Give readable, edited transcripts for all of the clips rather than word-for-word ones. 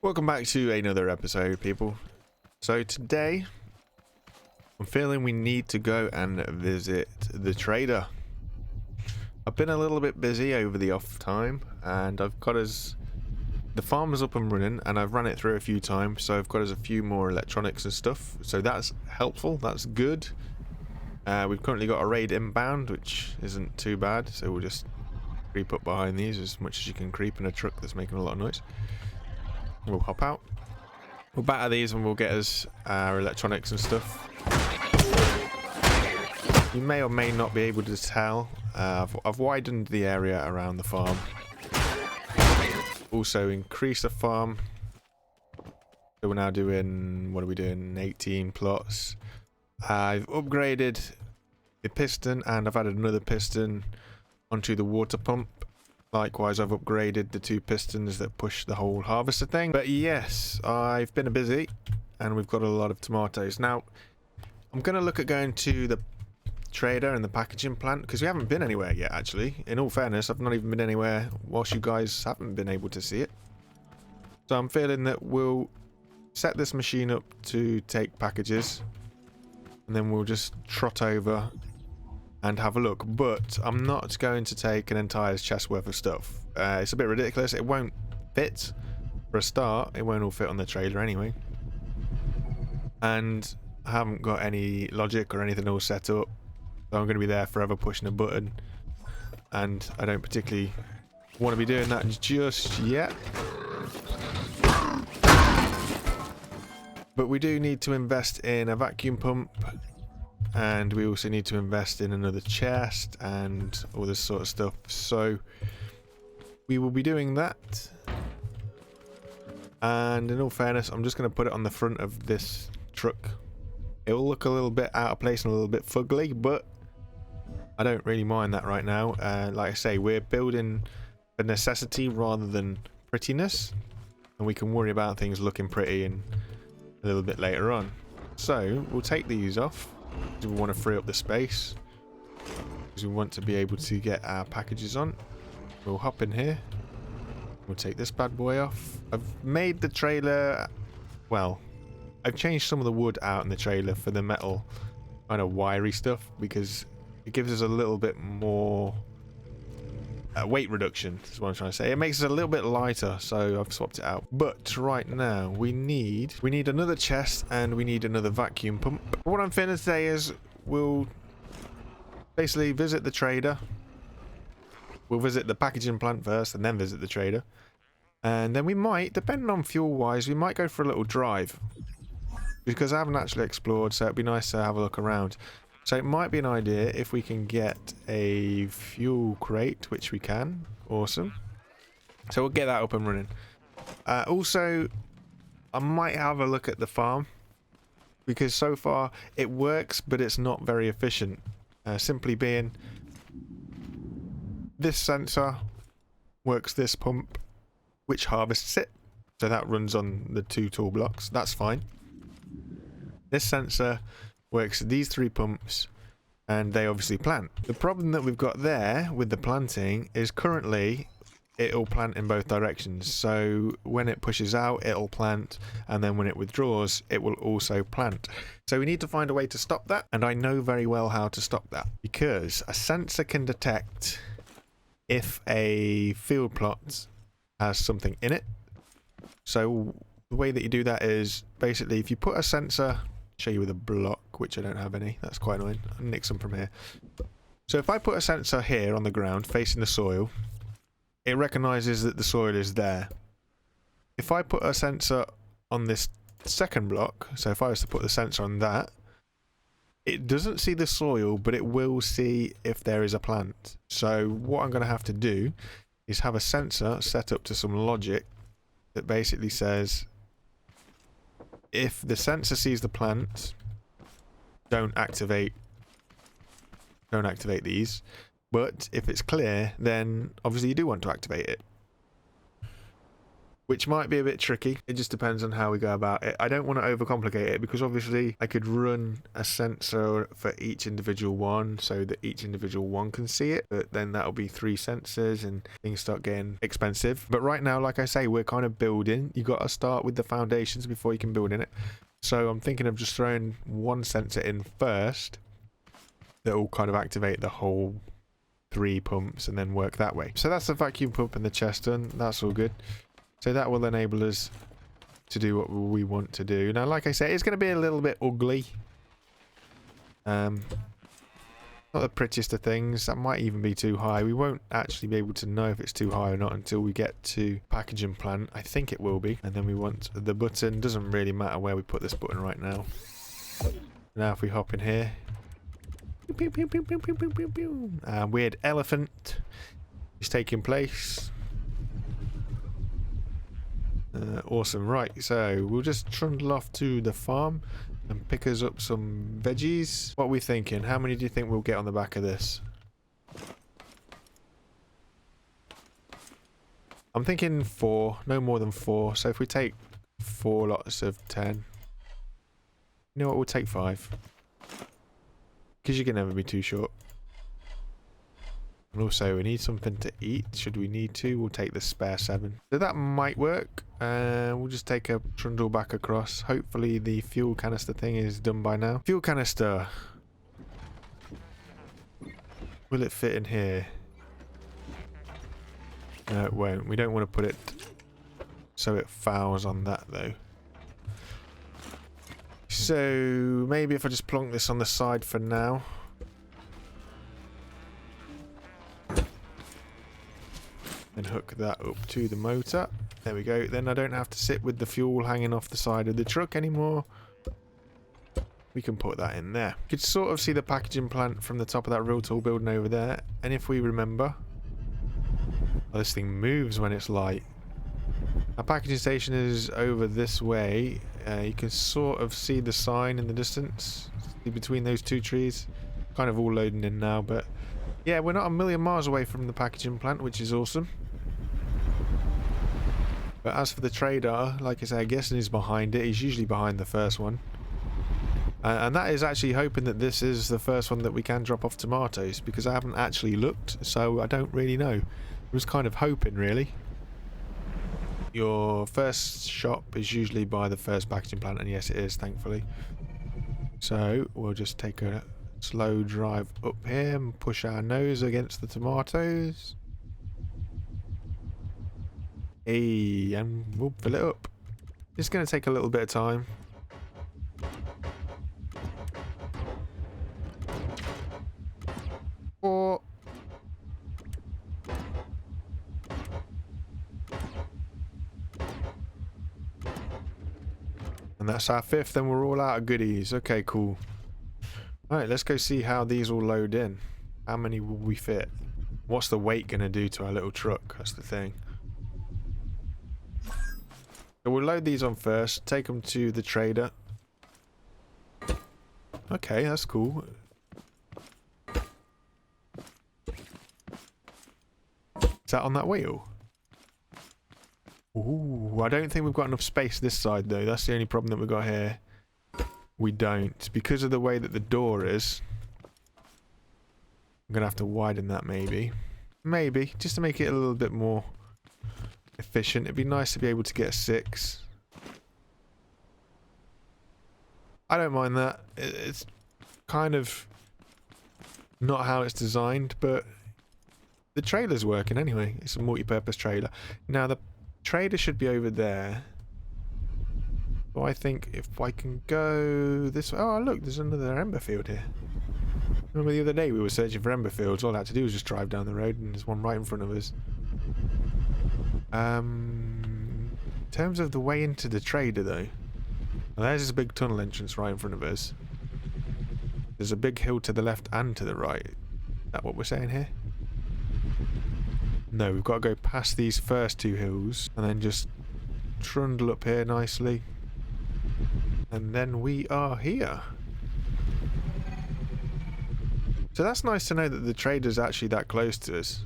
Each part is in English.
Welcome back to another episode, people. So today, I'm feeling we need to go and visit the trader. I've been a little bit busy over the off time, and I've got us... The farm is up and running, and I've run it through a few times, so I've got us a few more electronics and stuff. So that's helpful, that's good. We've currently got a raid inbound, which isn't too bad, so we'll just creep up behind these as much as you can creep in a truck that's making a lot of noise. We'll hop out. We'll batter these and we'll get us our electronics and stuff. You may or may not be able to tell. I've widened the area around the farm. Also increased the farm. So we're now doing, what are we doing? 18 plots. I've upgraded the piston and I've added another piston onto the water pump. Likewise, I've upgraded the two pistons that push the whole harvester thing. But yes, I've been busy and we've got a lot of tomatoes. Now, I'm going to look at going to the trader and the packaging plant because we haven't been anywhere yet, actually. In all fairness, I've not even been anywhere whilst you guys haven't been able to see it. So I'm feeling that we'll set this machine up to take packages and then we'll just trot over and have a look, but I'm not going to take an entire chest worth of stuff. It's a bit ridiculous. It won't fit. For a start, it won't all fit on the trailer anyway. And I haven't got any logic or anything all set up, so I'm going to be there forever pushing a button. And I don't particularly want to be doing that just yet. But we do need to invest in a vacuum pump. And we also need to invest in another chest and all this sort of stuff. So we will be doing that. And in all fairness, I'm just going to put it on the front of this truck. It will look a little bit out of place and a little bit fugly, but I don't really mind that right now. Like I say, we're building a necessity rather than prettiness. And we can worry about things looking pretty and a little bit later on. So we'll take these off. We want to free up the space because we want to be able to get our packages on. We'll hop in here. We'll take this bad boy off. I've made the trailer, well, I've changed some of the wood out in the trailer for the metal kind of wiry stuff because it gives us a little bit more weight reduction, is what I'm trying to say. It makes it a little bit lighter, so I've swapped it out. But right now we need another chest and we need another vacuum pump. What I'm feeling today is we'll basically visit the trader. We'll visit the packaging plant first and then visit the trader. And then we might, depending on fuel wise, we might go for a little drive. Because I haven't actually explored, so it'd be nice to have a look around. So it might be an idea if we can get a fuel crate, which we can. Awesome. So we'll get that up and running. Also, I might have a look at the farm. Because so far it works, but it's not very efficient. Simply being, this sensor works this pump, which harvests it. So that runs on the two tool blocks. That's fine. This sensor works these three pumps and they obviously plant. The problem that we've got there with the planting is currently it'll plant in both directions. So when it pushes out, it'll plant, and then when it withdraws, it will also plant. So we need to find a way to stop that, and I know very well how to stop that because a sensor can detect if a field plot has something in it. So the way that you do that is basically if you put a sensor, show you with a block, which I don't have any, that's quite annoying. I'll nick some from here. So if I put a sensor here on the ground facing the soil, it recognizes that the soil is there. If I put a sensor on this second block, so if I was to put the sensor on that, it doesn't see the soil, but it will see if there is a plant. So what I'm going to have to do is have a sensor set up to some logic that basically says, if the sensor sees the plant, don't activate these. But if it's clear, then obviously you do want to activate it. which might be a bit tricky. It just depends on how we go about it. I don't want to overcomplicate it because obviously I could run a sensor for each individual one so that each individual one can see it, but then that'll be 3 sensors and things start getting expensive. But right now, like I say, we're kind of building. You got to start with the foundations before you can build in it. So I'm thinking of just throwing one sensor in first that will kind of activate the whole 3 pumps and then work that way. So that's the vacuum pump and the chest done. That's all good. So that will enable us to do what we want to do. Now, like I said, it's going to be a little bit ugly. Not the prettiest of things. That might even be too high. We won't actually be able to know if it's too high or not until we get to packaging plant. I think it will be. And then we want the button. Doesn't really matter where we put this button right now. Now if we hop in here. Weird elephant is taking place. Awesome. Right, so we'll just trundle off to the farm and pick us up some veggies. What are we thinking? How many do you think we'll get on the back of this? I'm thinking 4, no more than 4. So if we take 4 lots of 10, you know what, we'll take 5. Because you can never be too short. And also, we need something to eat. Should we need to, we'll take the spare 7. So that might work. We'll just take a trundle back across. Hopefully the fuel canister thing is done by now. Fuel canister. Will it fit in here? No, it won't. We don't want to put it so it fouls on that though. So maybe if I just plonk this on the side for now. And hook that up to the motor. There we go. Then I don't have to sit with the fuel hanging off the side of the truck anymore. We can put that in there. You could sort of see the packaging plant from the top of that real tall building over there. And if we remember, oh, this thing moves when it's light. Our packaging station is over this way. You can sort of see the sign in the distance between those 2 trees. Kind of all loading in now, but yeah, we're not a million miles away from the packaging plant, which is awesome. But as for the trader, like I say, I'm guessing he's behind it. He's usually behind the first one. And that is actually hoping that this is the first one that we can drop off tomatoes, because I haven't actually looked, so I don't really know. I was kind of hoping, really. Your first shop is usually by the first packaging plant, and yes, it is, thankfully. So we'll just take a slow drive up here and push our nose against the tomatoes. Hey, and we'll fill it up. It's going to take a little bit of time. Or and that's our 5th, then we're all out of goodies. Okay, cool. Alright, let's go see how these all load in. How many will we fit? What's the weight going to do to our little truck? That's the thing. So we'll load these on first, take them to the trader. Okay, that's cool. Is that on that wheel? Ooh, I don't think we've got enough space this side though. That's the only problem that we've got here. We don't. Because of the way that the door is. I'm going to have to widen that maybe. Maybe. Just to make it a little bit more efficient. It'd be nice to be able to get a 6. I don't mind that. It's kind of not how it's designed, but the trailer's working anyway. It's a multi-purpose trailer. Now the trader should be over there. So I think if I can go this way. Oh look, there's another ember field here. Remember the other day we were searching for ember fields? All I had to do was just drive down the road and there's one right in front of us. In terms of the way into the trader though, well, there's this big tunnel entrance right in front of us. There's a big hill to the left and to the right. Is that what we're saying here? No, we've got to go past these first 2 hills and then just trundle up here nicely. And then we are here. So that's nice to know that the trader's actually that close to us.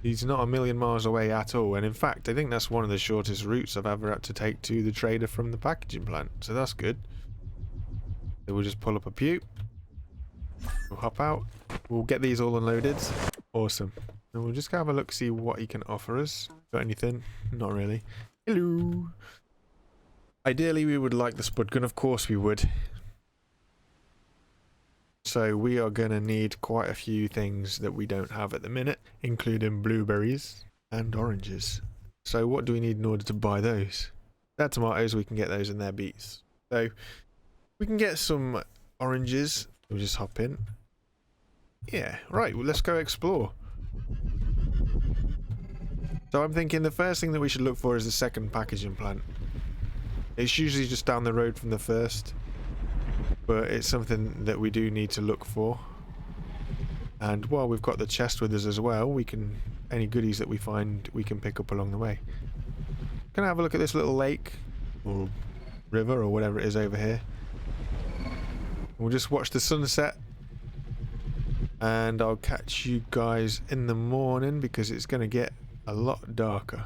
He's not a million miles away at all, and in fact I think that's one of the shortest routes I've ever had to take to the trader from the packaging plant, so that's good. So we'll just pull up a pew, we'll hop out, we'll get these all unloaded. Awesome. And we'll just have a look, see what he can offer us. Got anything? Not really. Hello. Ideally we would like the spud gun, of course we would. So we are going to need quite a few things that we don't have at the minute, including blueberries and oranges. So what do we need in order to buy those? They're tomatoes, we can get those, and they're beets. So we can get some oranges. We'll just hop in. Yeah, right, well, let's go explore. So I'm thinking the first thing that we should look for is the second packaging plant. It's usually just down the road from the first, but it's something that we do need to look for. And while we've got the chest with us as well, we can, any goodies that we find, we can pick up along the way. Can I have a look at this little lake or river or whatever it is over here? We'll just watch the sunset, and I'll catch you guys in the morning because it's going to get a lot darker.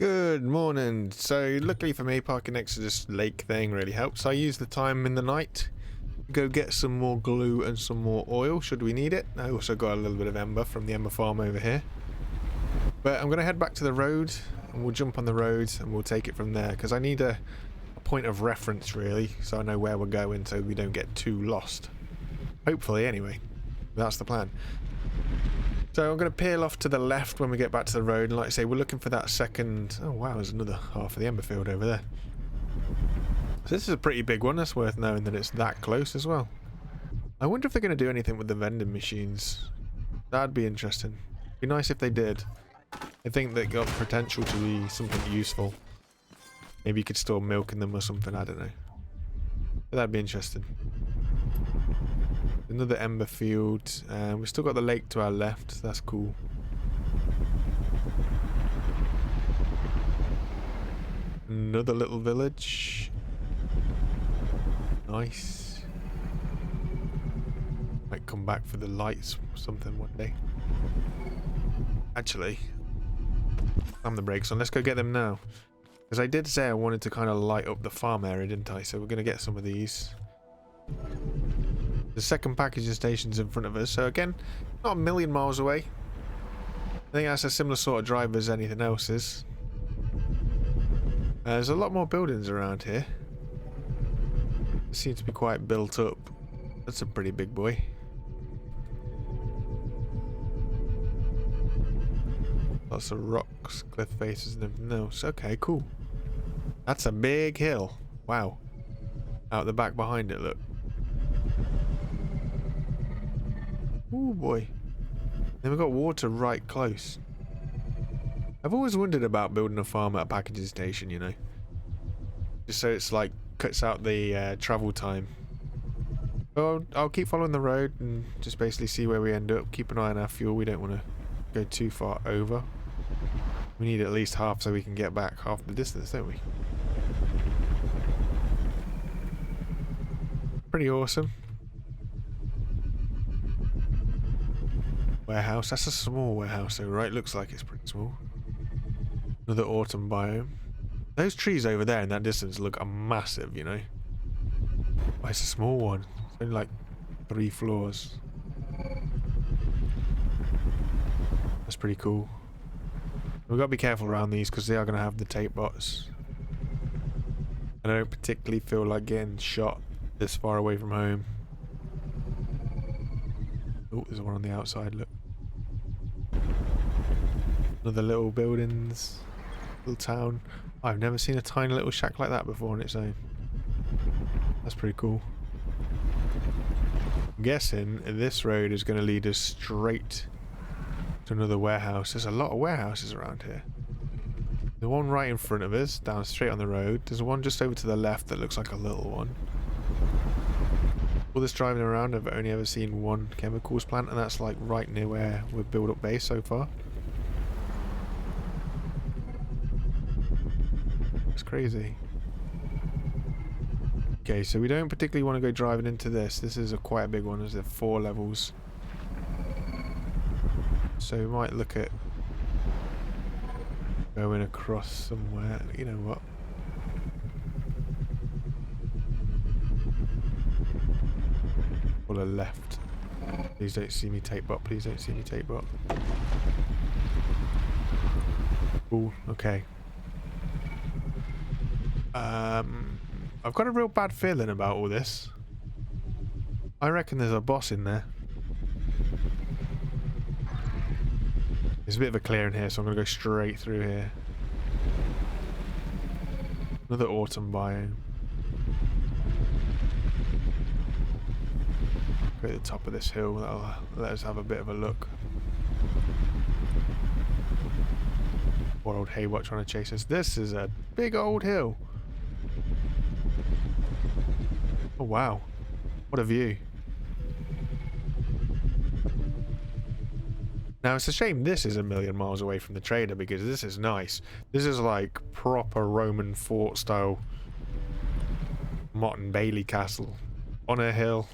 Good morning. So luckily for me, parking next to this lake thing really helps. I use the time in the night to go get some more glue and some more oil should we need it. I also got a little bit of ember from the ember farm over here. But I'm going to head back to the road and we'll jump on the road and we'll take it from there because I need a point of reference really so I know where we're going so we don't get too lost. Hopefully anyway. That's the plan. So I'm going to peel off to the left when we get back to the road, and like I say, we're looking for that second... Oh wow, there's another half of the ember field over there. So this is a pretty big one, that's worth knowing that it's that close as well. I wonder if they're going to do anything with the vending machines. That'd be interesting. Be nice if they did. I think they got potential to be something useful. Maybe you could store milk in them or something, I don't know. But that'd be interesting. Another ember field, and we've still got the lake to our left, that's cool. Another little village. Nice. Might come back for the lights or something one day. Actually, slam the brakes on, let's go get them now. Because I did say I wanted to kind of light up the farm area, didn't I? So we're going to get some of these. The second packaging station's in front of us, so again, not a million miles away. I think that's a similar sort of drive as anything else is. There's a lot more buildings around here. They seem to be quite built up. That's a pretty big boy. Lots of rocks, cliff faces and everything else. Okay, cool. That's a big hill. Wow. Out the back behind it, look. Oh boy. Then we've got water right close. I've always wondered about building a farm at a packaging station, you know. Just so it's like, cuts out the travel time. Well, I'll keep following the road and just basically see where we end up. Keep an eye on our fuel, we don't want to go too far over. We need at least half so we can get back half the distance, don't we? Pretty awesome. Warehouse, that's a small warehouse though, right? Looks like it's pretty small. Another autumn biome. Those trees over there in that distance look massive, you know. Oh, it's a small one. It's only like 3 floors. That's pretty cool. We've got to be careful around these because they are going to have the tape bots. And I don't particularly feel like getting shot this far away from home. Oh, there's one on the outside, look. Another little buildings, little town. I've never seen a tiny little shack like that before on its own. That's pretty cool. I'm guessing this road is going to lead us straight to another warehouse. There's a lot of warehouses around here. The one right in front of us, down straight on the road. There's one just over to the left that looks like a little one. All this driving around, I've only ever seen one chemicals plant, and that's like right near where we've built up base so far. It's crazy. Okay, so we don't particularly want to go driving into this. This is quite a big one. There's 4 levels. So we might look at going across somewhere. You know what? Pull a left. Please don't see me take bot. Please don't see me take bot. Ooh, okay. I've got a real bad feeling about all this. I reckon there's a boss in there. There's a bit of a clear in here, so I'm going to go straight through here. Another autumn biome. Go to the top of this hill. That'll let us have a bit of a look. Poor old Haywatch trying to chase us. This is a big old hill. Oh wow, what a view. Now it's a shame this is a million miles away from the trader, because this is nice. This is like proper Roman fort style Motte and Bailey castle on a hill.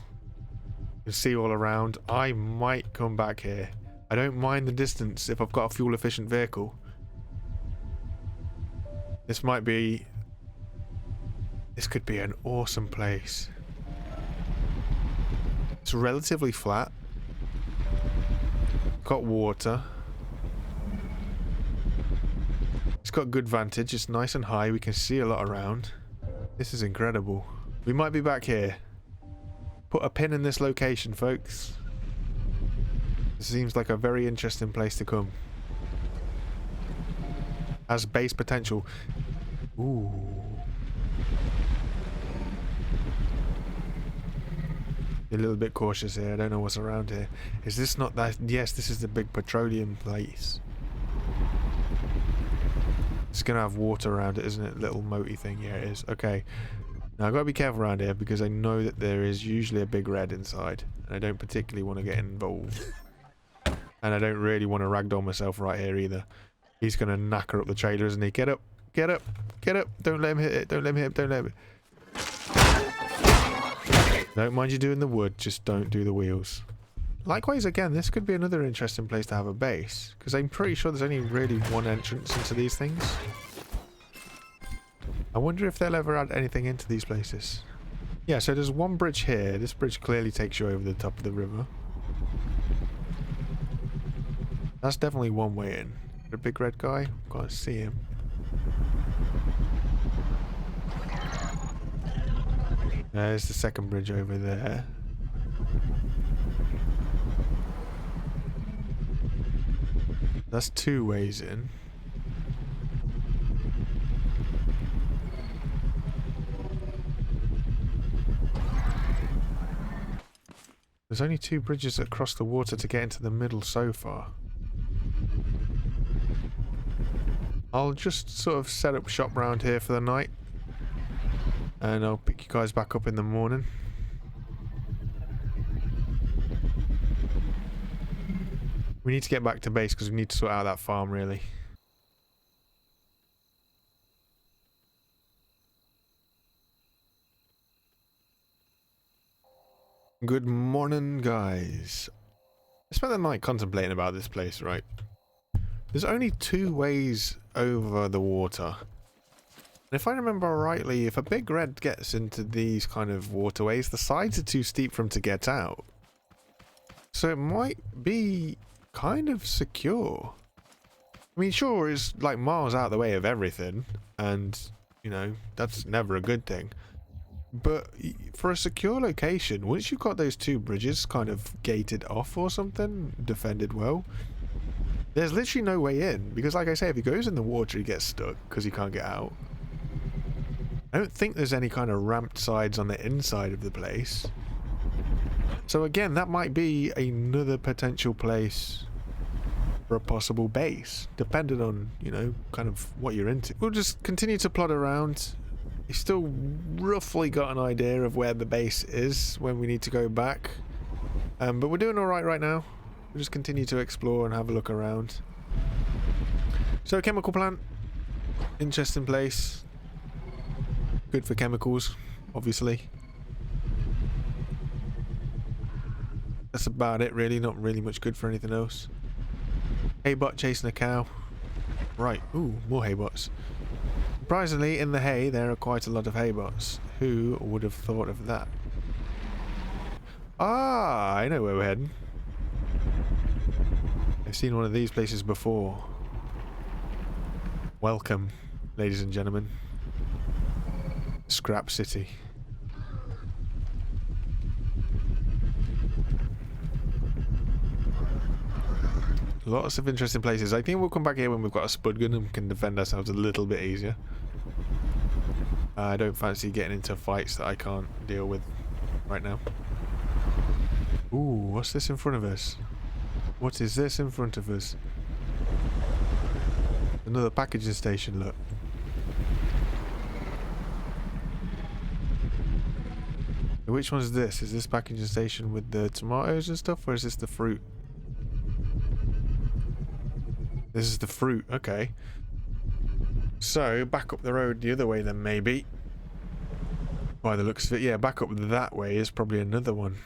You can see all around. I might come back here. I don't mind the distance if I've got a fuel efficient vehicle. This could be an awesome place. It's relatively flat. Got water. It's got good vantage. It's nice and high. We can see a lot around. This is incredible. We might be back here. Put a pin in this location, folks. This seems like a very interesting place to come. Has base potential. Ooh. A little bit cautious here. I don't know what's around here. Is this not that? Yes, this is the big petroleum place. It's gonna have water around it, isn't it? Little moaty thing. Yeah, it is. Okay. Now I've got to be careful around here, because I know that there is usually a big red inside, and I don't particularly want to get involved. And I don't really want to ragdoll myself right here either. He's gonna knacker up the trailer, isn't he? Get up! Get up! Get up! Don't let him hit it! Don't let him hit it! Don't let him. Don't mind you doing the wood, just don't do the wheels. Likewise, again, this could be another interesting place to have a base, because I'm pretty sure there's only really one entrance into these things. I wonder if they'll ever add anything into these places. Yeah, so there's one bridge here. This bridge clearly takes you over the top of the river. That's definitely one way in. The big red guy, can't see him. There's the second bridge over there. That's 2 ways in. There's only 2 bridges across the water to get into the middle so far. I'll just sort of set up shop round here for the night. And I'll pick you guys back up in the morning. We need to get back to base because we need to sort out that farm, really. Good morning, guys. I spent the night contemplating about this place, right? There's only 2 ways over the water. And if I remember rightly, if a big red gets into these kind of waterways, the sides are too steep for him to get out. So it might be kind of secure. I mean, sure, it's like miles out of the way of everything, and, you know, that's never a good thing. But for a secure location, once you've got those 2 bridges kind of gated off or something, defended well, there's literally no way in. Because like I say, if he goes in the water, he gets stuck because he can't get out. I don't think there's any kind of ramped sides on the inside of the place. So again, that might be another potential place for a possible base, depending on, you know, kind of what you're into. We'll just continue to plod around. You've still roughly got an idea of where the base is when we need to go back. But we're doing alright right now. We'll just continue to explore and have a look around. So, chemical plant. Interesting place. Good for chemicals, obviously. That's about it, really. Not really much good for anything else. Haybot chasing a cow. Right. Ooh, more haybots. Surprisingly, in the hay, there are quite a lot of haybots. Who would have thought of that? Ah, I know where we're heading. I've seen one of these places before. Welcome, ladies and gentlemen. Scrap City. Lots of interesting places. I think we'll come back here when we've got a spud gun and can defend ourselves a little bit easier. I don't fancy getting into fights that I can't deal with right now. Ooh, what's this in front of us? What is this in front of us? Another packaging station, look. Which one's this? Is this packaging station with the tomatoes and stuff, or is this the fruit? This is the fruit, okay. So, back up the road the other way then, maybe. By the looks of it, yeah, back up that way is probably another one.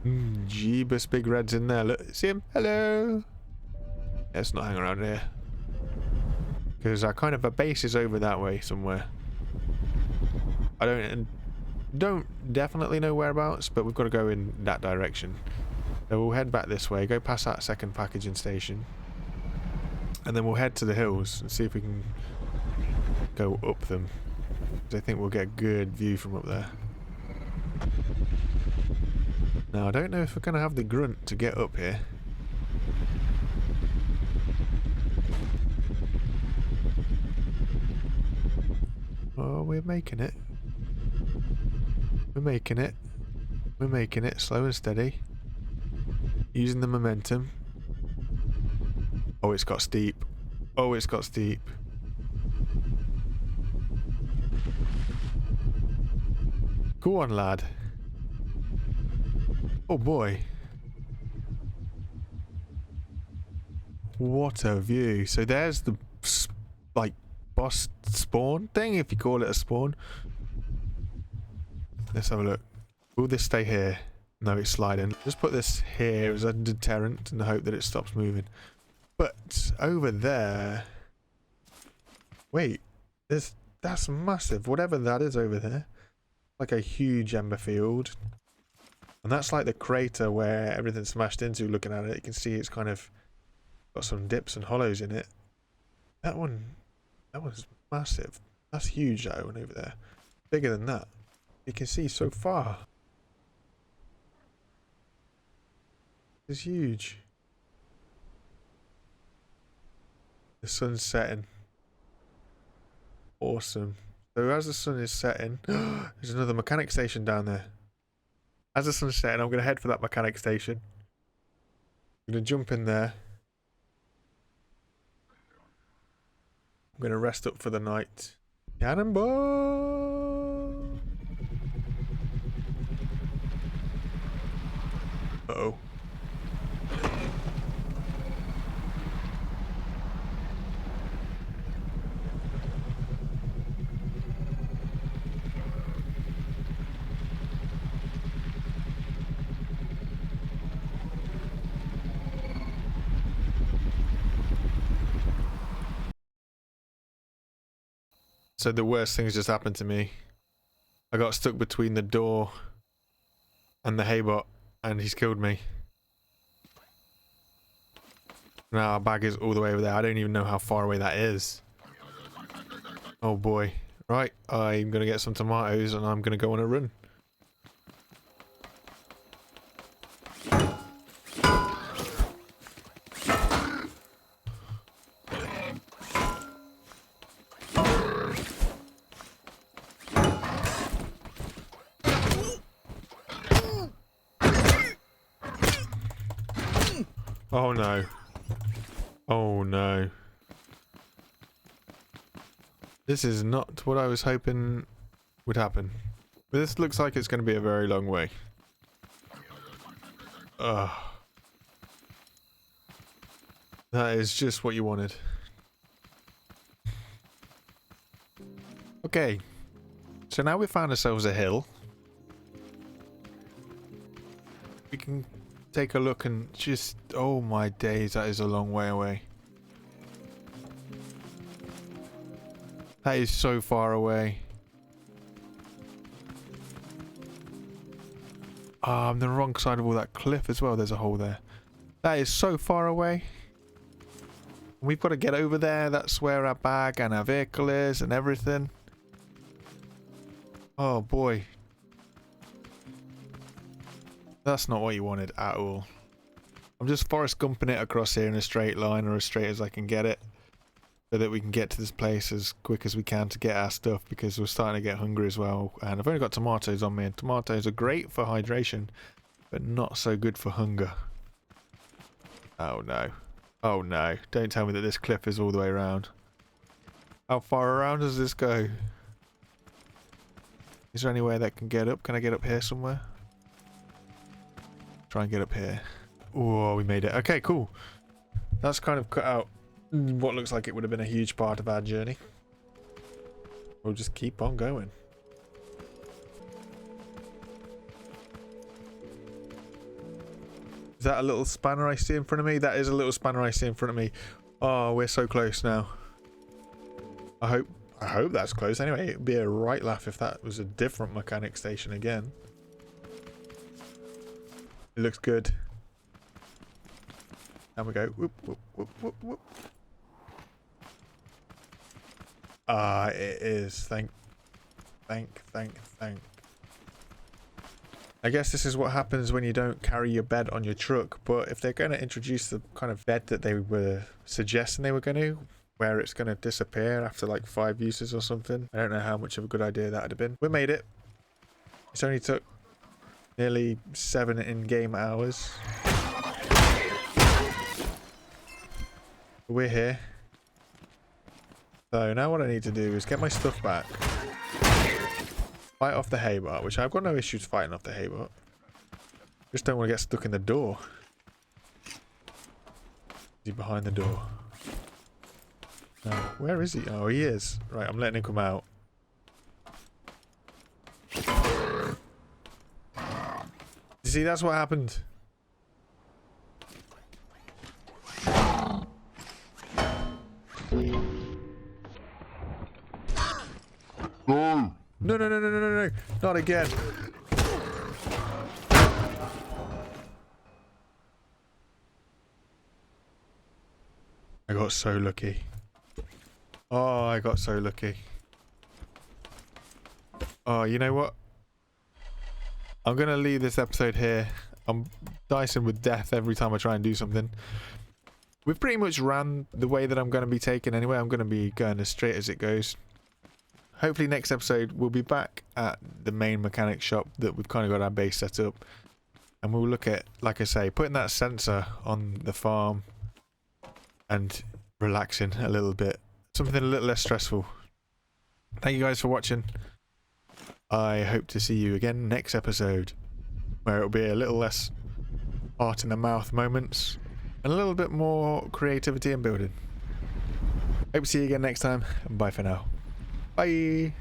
Jeebus, big red's in there. Look, see him? Hello. Let's not hang around here. Because our kind of a base is over that way somewhere. I don't definitely know whereabouts, but we've got to go in that direction. So we'll head back this way, go past that second packaging station. And then we'll head to the hills and see if we can go up them. Because I think we'll get a good view from up there. Now, I don't know if we're going to have the grunt to get up here. Oh, we're making it. We're making it. We're making it. Slow and steady. Using the momentum. Oh, it's got steep. Oh, it's got steep. Go on, lad. Oh boy. What a view. So there's the, like, boss spawn thing, if you call it a spawn. Let's have a look. Will this stay here? No, it's sliding. Just put this here as a deterrent in the hope that it stops moving. But over there... Wait, that's massive. Whatever that is over there. Like a huge ember field. And that's like the crater where everything's smashed into. Looking at it, you can see it's kind of got some dips and hollows in it. That one's massive. That's huge, that one over there. Bigger than that. You can see so far. It's huge. The sun's setting. Awesome. So as the sun is setting, there's another mechanic station down there. As the sun's setting, I'm going to head for that mechanic station. I'm going to jump in there. I'm going to rest up for the night. Cannonball! Uh-oh. So the worst things just happened to me. I got stuck between the door and the haybot, and he's killed me. Now our bag is all the way over there. I don't even know how far away that is. Oh boy. Right, I'm going to get some tomatoes and I'm going to go on a run. Oh no. Oh no. This is not what I was hoping would happen. But this looks like it's going to be a very long way. Ugh. That is just what you wanted. Okay. So now we've found ourselves a hill. We can take a look and just... Oh my days, that is a long way away. That is so far away. Ah, I'm the wrong side of all that cliff as well. There's a hole there. That is so far away. We've got to get over there. That's where our bag and our vehicle is and everything. Oh boy. That's not what you wanted at all. I'm just Forrest Gumping it across here in a straight line, or as straight as I can get it, so that we can get to this place as quick as we can to get our stuff, because we're starting to get hungry as well. And I've only got tomatoes on me, and tomatoes are great for hydration, but not so good for hunger. Oh no. Oh no. Don't tell me that this cliff is all the way around. How far around does this go? Is there anywhere that can get up? Can I get up here somewhere? Try and get up here. Oh, we made it. Okay, cool. That's kind of cut out what looks like it would have been a huge part of our journey. We'll just keep on going. Is that a little spanner I see in front of me? That is a little spanner I see in front of me. Oh, we're so close now. I hope that's close. Anyway, it'd be a right laugh if that was a different mechanic station again. It looks good. And we go. Whoop, whoop, whoop, whoop, whoop. Ah, it is. Thank. I guess this is what happens when you don't carry your bed on your truck. But if they're going to introduce the kind of bed that they were suggesting they were going to, where it's going to disappear after like 5 uses or something, I don't know how much of a good idea that would have been. We made it. It's only took nearly 7 in-game hours. We're here. So now what I need to do is get my stuff back. Fight off the Haybart, which I've got no issues fighting off the Haybart. Just don't want to get stuck in the door. Is he behind the door? No. Where is he? Oh, he is. Right, I'm letting him come out. You see, that's what happened. No. Not again. I got so lucky. Oh, I got so lucky. Oh, you know what? I'm going to leave this episode here. I'm dicing with death every time I try and do something. We've pretty much ran the way that I'm going to be taking anyway. I'm going to be going as straight as it goes. Hopefully next episode we'll be back at the main mechanic shop that we've kind of got our base set up. And we'll look at, like I say, putting that sensor on the farm and relaxing a little bit. Something a little less stressful. Thank you guys for watching. I hope to see you again next episode, where it'll be a little less heart in the mouth moments and a little bit more creativity and building. Hope to see you again next time, and bye for now. Bye.